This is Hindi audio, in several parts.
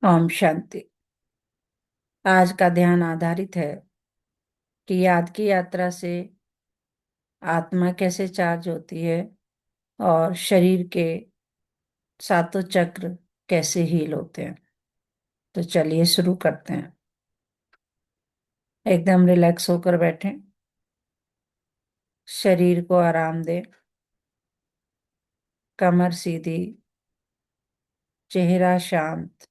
ओम शांति। आज का ध्यान आधारित है कि याद की यात्रा से आत्मा कैसे चार्ज होती है और शरीर के सातों चक्र कैसे हील होते हैं। तो चलिए शुरू करते हैं। एकदम रिलैक्स होकर बैठें, शरीर को आराम दें, कमर सीधी, चेहरा शांत,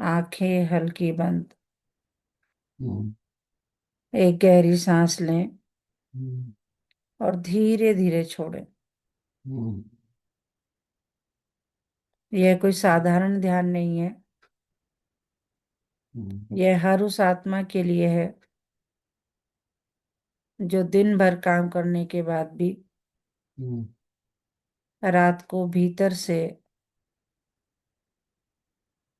आंखें हल्की बंद। एक गहरी सांस लें और धीरे धीरे छोड़ें। यह कोई साधारण ध्यान नहीं है। यह हर उस आत्मा के लिए है जो दिन भर काम करने के बाद भी रात को भीतर से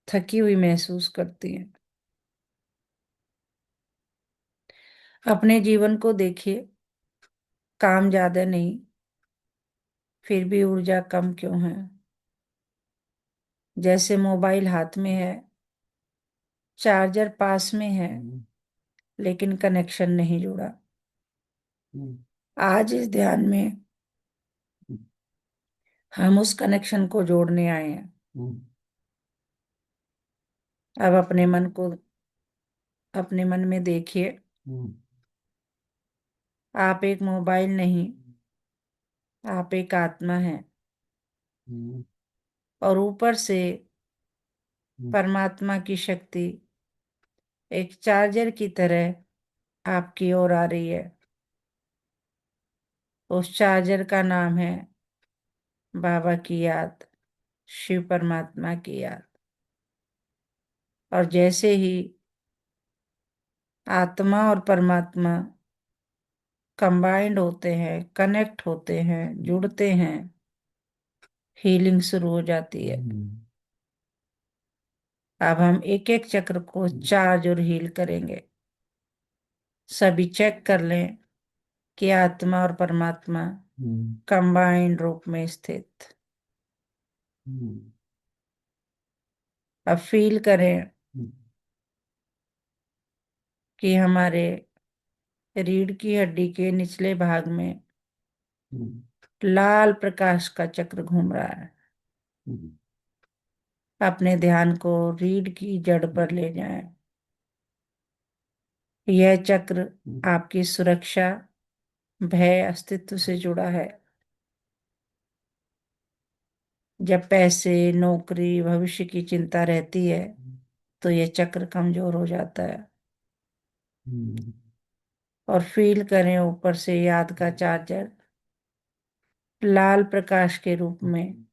थकी हुई महसूस करती है। अपने जीवन को देखिए, काम ज्यादा नहीं, फिर भी ऊर्जा कम क्यों है? जैसे मोबाइल हाथ में है, चार्जर पास में है, लेकिन कनेक्शन नहीं जुड़ा। आज इस ध्यान में हम उस कनेक्शन को जोड़ने आए हैं। अब अपने मन में देखिए, आप एक मोबाइल नहीं, आप एक आत्मा हैं। और ऊपर से परमात्मा की शक्ति एक चार्जर की तरह आपकी ओर आ रही है। उस चार्जर का नाम है बाबा की याद, शिव परमात्मा की याद। और जैसे ही आत्मा और परमात्मा कंबाइंड होते हैं, कनेक्ट होते हैं, जुड़ते हैं, हीलिंग शुरू हो जाती है। अब हम एक एक चक्र को चार्ज और हील करेंगे। सभी चेक कर लें कि आत्मा और परमात्मा कंबाइंड रूप में स्थित। अब फील करें कि हमारे रीढ़ की हड्डी के निचले भाग में लाल प्रकाश का चक्र घूम रहा है। अपने ध्यान को रीढ़ की जड़ पर ले जाएं। यह चक्र आपकी सुरक्षा, भय, अस्तित्व से जुड़ा है। जब पैसे, नौकरी, भविष्य की चिंता रहती है तो यह चक्र कमजोर हो जाता है। और फील करें ऊपर से याद का चार्जर लाल प्रकाश के रूप में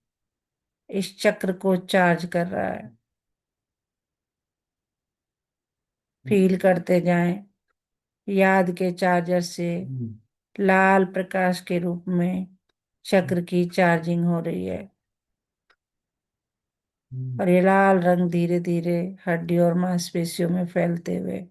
इस चक्र को चार्ज कर रहा है। फील करते जाएं, याद के चार्जर से लाल प्रकाश के रूप में चक्र की चार्जिंग हो रही है। और ये लाल रंग धीरे धीरे हड्डी और मांसपेशियों में फैलते हुए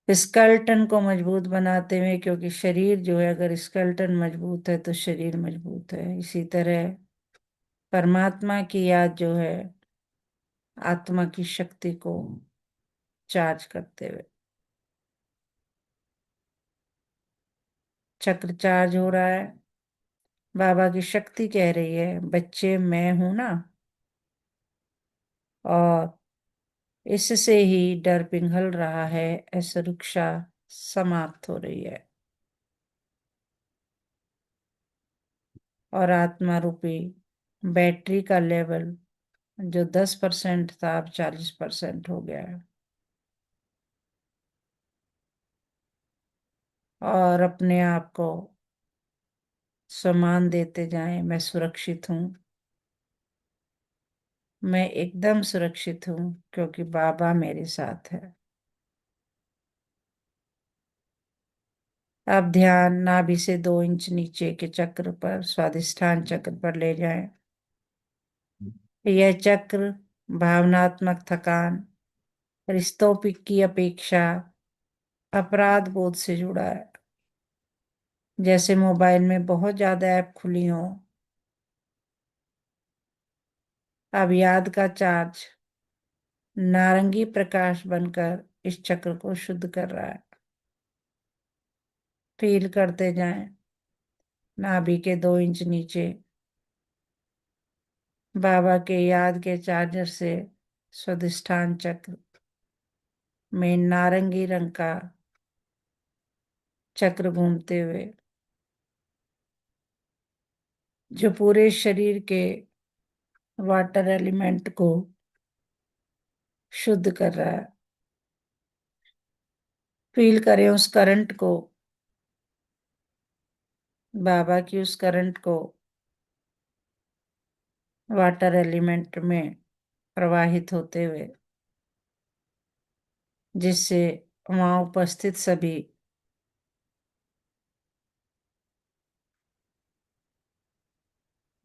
स्केलेटन को मजबूत बनाते हुए, क्योंकि शरीर जो है, अगर स्केलेटन मजबूत है तो शरीर मजबूत है। इसी तरह परमात्मा की याद जो है आत्मा की शक्ति को चार्ज करते हुए, चक्र चार्ज हो रहा है। बाबा की शक्ति कह रही है, बच्चे मैं हूं ना। और इससे ही डर पिघल रहा है, असुरक्षा समाप्त हो रही है। और आत्मा रूपी बैटरी का लेवल जो 10% था अब 40% हो गया है। और अपने आप को सम्मान देते जाएं, मैं सुरक्षित हूं, मैं एकदम सुरक्षित हूं, क्योंकि बाबा मेरे साथ है। अब ध्यान नाभि से 2 इंच नीचे के चक्र पर, स्वादिष्ठान चक्र पर ले जाएं। यह चक्र भावनात्मक थकान, रिश्तों की अपेक्षा, अपराध बोध से जुड़ा है। जैसे मोबाइल में बहुत ज्यादा ऐप खुली हो अब याद का चार्ज नारंगी प्रकाश बनकर इस चक्र को शुद्ध कर रहा है। फील करते जाएं, नाभि के 2 इंच नीचे बाबा के याद के चार्जर से स्वादिष्ठान चक्र में नारंगी रंग का चक्र घूमते हुए जो पूरे शरीर के वाटर एलिमेंट को शुद्ध कर रहा है। फील करें उस करंट को, बाबा की उस करंट को वाटर एलिमेंट में प्रवाहित होते हुए, जिससे वहां उपस्थित सभी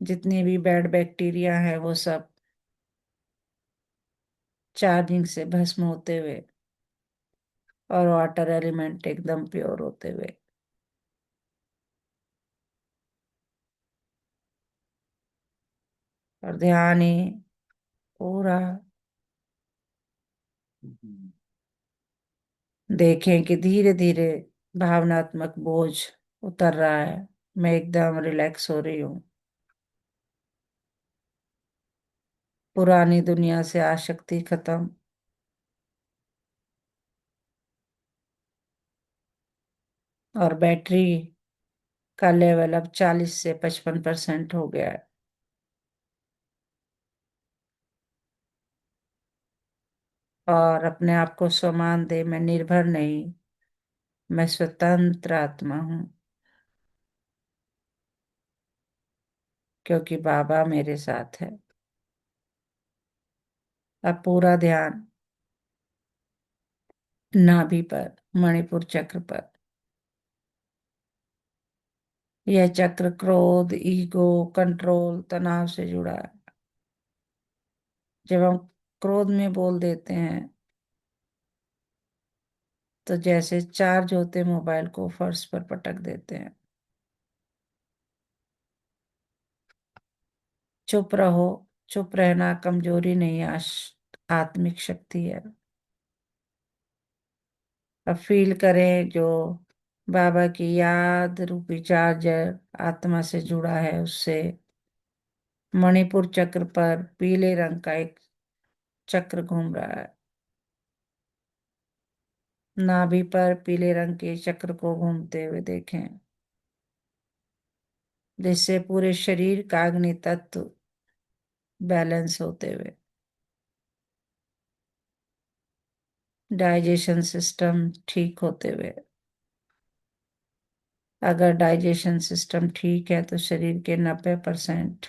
जितने भी बैड बैक्टीरिया है वो सब चार्जिंग से भस्म होते हुए और वाटर एलिमेंट एकदम प्योर होते हुए। और ध्यान ही पूरा देखें कि धीरे धीरे भावनात्मक बोझ उतर रहा है। मैं एकदम रिलैक्स हो रही हूँ। पुरानी दुनिया से आसक्ति खत्म। और बैटरी का लेवल अब 40 से 55% हो गया है। और अपने आप को सम्मान दे, मैं निर्भर नहीं, मैं स्वतंत्र आत्मा हूँ, क्योंकि बाबा मेरे साथ है। अब पूरा ध्यान नाभि पर, मणिपुर चक्र पर। यह चक्र क्रोध, ईगो, कंट्रोल, तनाव से जुड़ा है। जब हम क्रोध में बोल देते हैं तो जैसे चार्ज होते मोबाइल को फर्श पर पटक देते हैं। चुप रहो। चुप रहना कमजोरी नहीं, आत्मिक शक्ति है। अब फील करें जो बाबा की याद रूपी चार्जर आत्मा से जुड़ा है, उससे मणिपुर चक्र पर पीले रंग का एक चक्र घूम रहा है। नाभि पर पीले रंग के चक्र को घूमते हुए देखें, जिससे पूरे शरीर का अग्नि तत्व बैलेंस होते हुए डाइजेशन सिस्टम ठीक होते हुए। अगर डाइजेशन सिस्टम ठीक है तो शरीर के 90%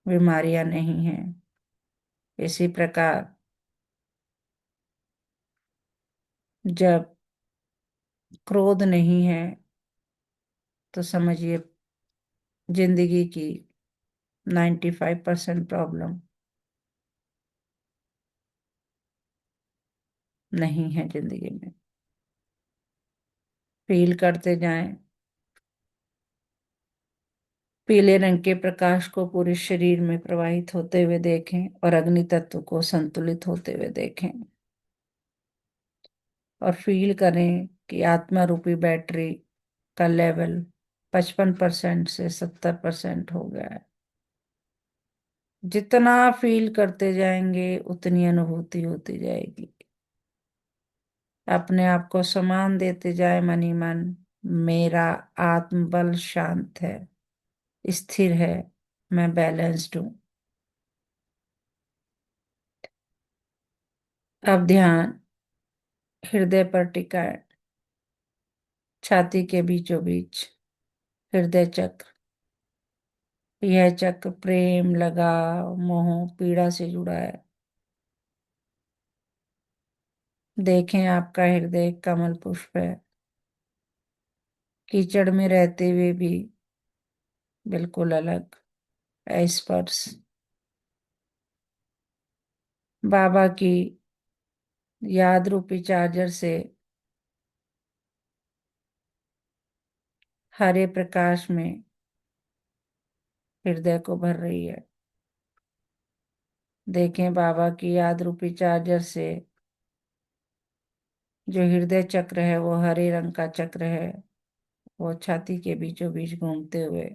बीमारियां नहीं हैं। इसी प्रकार जब क्रोध नहीं है तो समझिए जिंदगी की 95% प्रॉब्लम नहीं है जिंदगी में। फील करते जाएं, पीले रंग के प्रकाश को पूरे शरीर में प्रवाहित होते हुए देखें और अग्नि तत्व को संतुलित होते हुए देखें। और फील करें कि आत्मा रूपी बैटरी का लेवल 55% से 70% हो गया है। जितना फील करते जाएंगे उतनी अनुभूति होती जाएगी। अपने आप को सम्मान देते जाए मन ही मन। मेरा आत्मबल शांत है, स्थिर है, मैं बैलेंस्ड हूं। अब ध्यान हृदय पर टिकाए, छाती के बीचों बीच हृदय चक्र। यह चक्र प्रेम, लगाव, मोह, पीड़ा से जुड़ा है। देखें आपका हृदय कमल पुष्प है, कीचड़ में रहते हुए भी बिल्कुल अलग, स्पर्श। बाबा की याद रूपी चार्जर से हरे प्रकाश में हृदय को भर रही है। देखें बाबा की याद रूपी चार्जर से जो हृदय चक्र है वो हरे रंग का चक्र है, वो छाती के बीचों बीच घूमते हुए,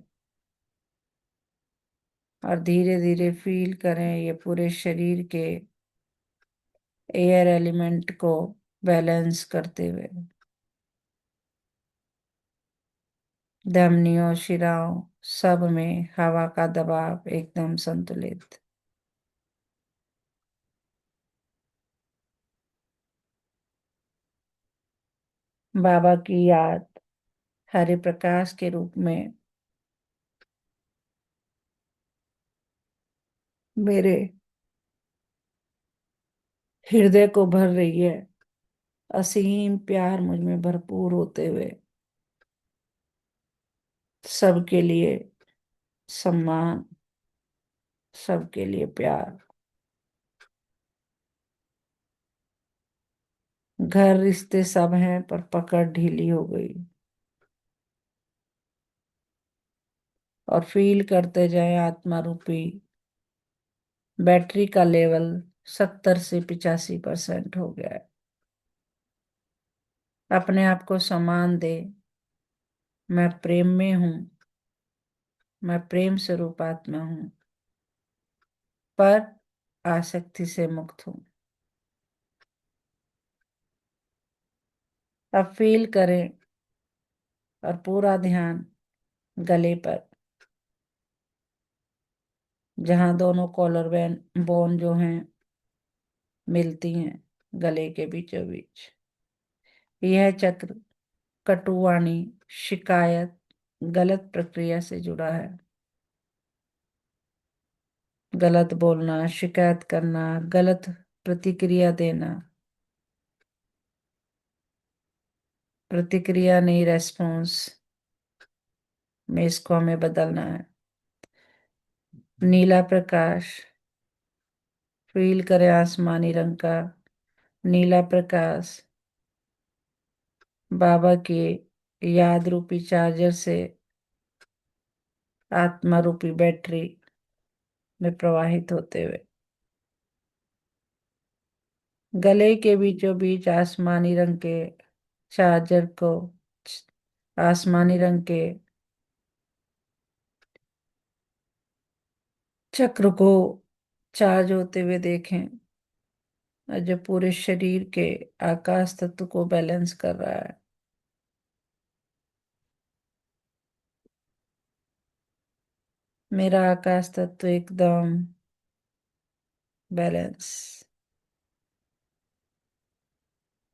और धीरे धीरे फील करें ये पूरे शरीर के एयर एलिमेंट को बैलेंस करते हुए, धमनियों शिराओं सब में हवा का दबाव एकदम संतुलित। बाबा की याद हरे प्रकाश के रूप में मेरे हृदय को भर रही है, असीम प्यार मुझ में भरपूर होते हुए, सबके लिए सम्मान, सबके लिए प्यार। घर रिश्ते सब हैं पर पकड़ ढीली हो गई, और फील करते जाए आत्मा रूपी बैटरी का लेवल 70 से 85% हो गया है। अपने आप को सम्मान दे, मैं प्रेम में हूं, मैं प्रेम स्वरूप आत्मा हूं, पर आसक्ति से मुक्त हूं। अब फील करें और पूरा ध्यान गले पर, जहां दोनों कॉलर बोन जो हैं मिलती हैं गले के बीचों बीच। यह चक्र कटुवाणी, शिकायत, गलत प्रक्रिया से जुड़ा है। गलत बोलना, शिकायत करना, गलत प्रतिक्रिया देना, प्रतिक्रिया नहीं रेस्पॉन्स में, इसको हमें बदलना है। नीला प्रकाश, फील करें आसमानी रंग का नीला प्रकाश बाबा के याद रूपी चार्जर से आत्मा रूपी बैटरी में प्रवाहित होते हुए गले के बीचों बीच आसमानी रंग के चार्जर को, आसमानी रंग के चक्र को चार्ज होते हुए देखें, और जो पूरे शरीर के आकाश तत्व को बैलेंस कर रहा है। मेरा आकाश तत्व एकदम बैलेंस,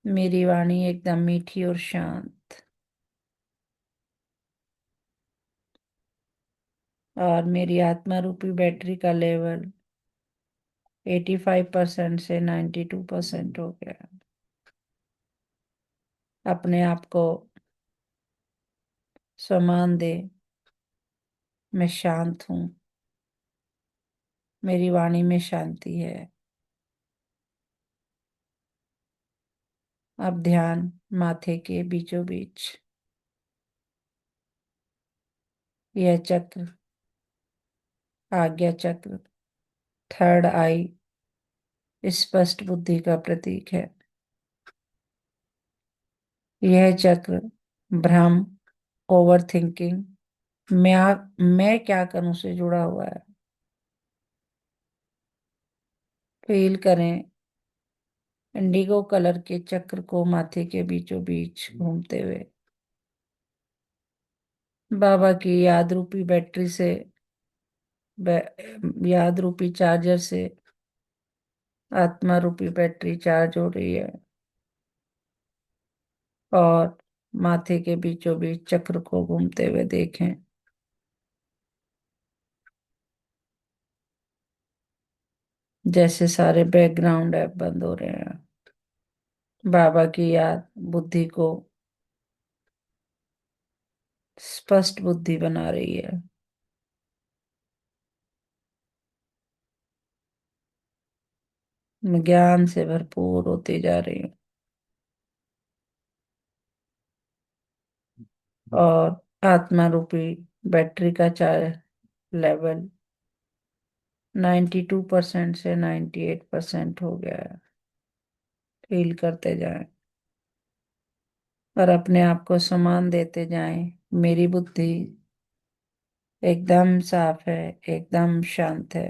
मेरी वाणी एकदम मीठी और शांत, और मेरी आत्मा रूपी बैटरी का लेवल 85% से 92% हो गया। अपने आप को सम्मान दे, मैं शांत हूं, मेरी वाणी में शांति है। अब ध्यान माथे के बीचों बीच, यह चक्र आज्ञा चक्र, थर्ड आई, स्पष्ट बुद्धि का प्रतीक है। यह चक्र भ्रम, ओवर थिंकिंग, मैं क्या करूं से जुड़ा हुआ है। फील करें इंडिगो कलर के चक्र को माथे के बीचों बीच घूमते हुए, बाबा की याद रूपी बैटरी से, याद रूपी चार्जर से आत्मा रूपी बैटरी चार्ज हो रही है, और माथे के बीचों बीच चक्र को घूमते हुए देखें। जैसे सारे बैकग्राउंड ऐप बंद हो रहे हैं, बाबा की याद बुद्धि को स्पष्ट बुद्धि बना रही है। मैं ज्ञान से भरपूर होती जा रही हूँ, और आत्मा रूपी बैटरी का चार्ज लेवल 92% से 98% हो गया है। फील करते जाएं और अपने आप को सम्मान देते जाएं। मेरी बुद्धि एकदम साफ है, एकदम शांत है।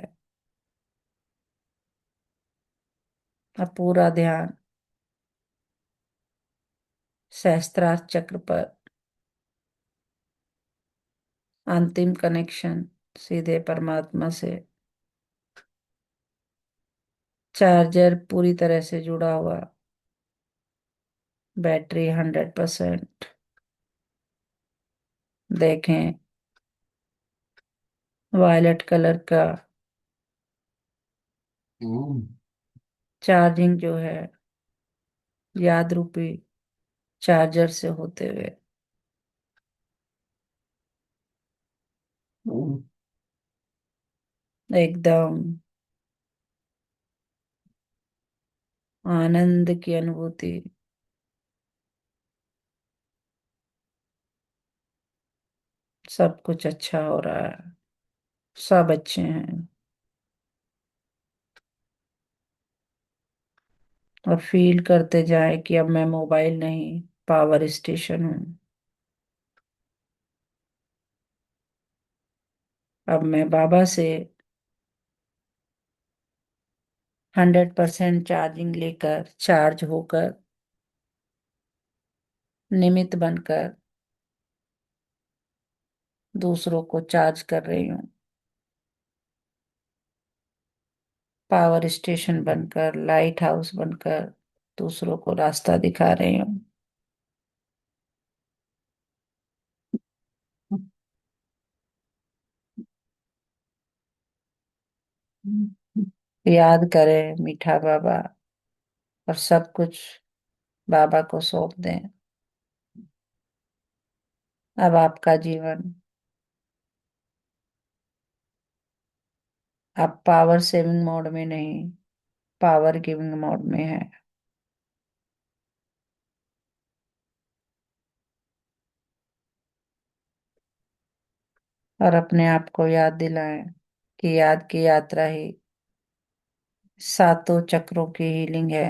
अब पूरा ध्यान सहस्त्रार चक्र पर, अंतिम कनेक्शन सीधे परमात्मा से। चार्जर पूरी तरह से जुड़ा हुआ, बैटरी 100%। देखें वायलेट कलर का चार्जिंग जो है, याद रूपी चार्जर से होते हुए एकदम आनंद की अनुभूति। सब कुछ अच्छा हो रहा है, सब अच्छे हैं। और फील करते जाए कि अब मैं मोबाइल नहीं, पावर स्टेशन हूँ। अब मैं बाबा से 100% चार्जिंग लेकर, चार्ज होकर, निमित्त बनकर दूसरों को चार्ज कर रही हूँ। पावर स्टेशन बनकर, लाइट हाउस बनकर दूसरों को रास्ता दिखा रही हूँ। याद करें मीठा बाबा और सब कुछ बाबा को सौंप दें। अब आपका जीवन अब पावर सेविंग मोड में नहीं, पावर गिविंग मोड में है। और अपने आप को याद दिलाएं कि याद की यात्रा ही सातों चक्रों की हीलिंग है।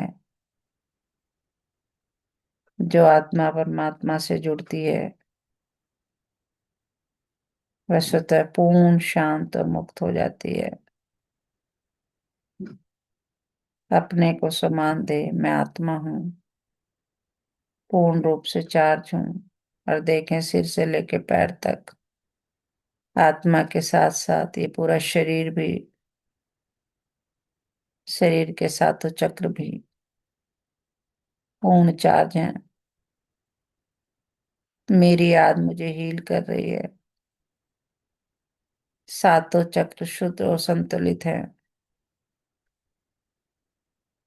जो आत्मा परमात्मा से जुड़ती है वह स्वतः पूर्ण शांत और मुक्त हो जाती है। अपने को सम्मान दे, मैं आत्मा हूँ, पूर्ण रूप से चार्ज हूँ। और देखें सिर से लेके पैर तक, आत्मा के साथ साथ ये पूरा शरीर भी, शरीर के सातों चक्र भी पूर्ण चार्ज हैं। मेरी याद मुझे हील कर रही है। सातों चक्र शुद्ध और संतुलित हैं।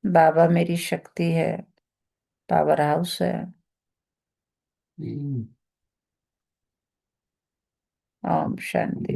बाबा मेरी शक्ति है, पावर हाउस है। ओम शांति।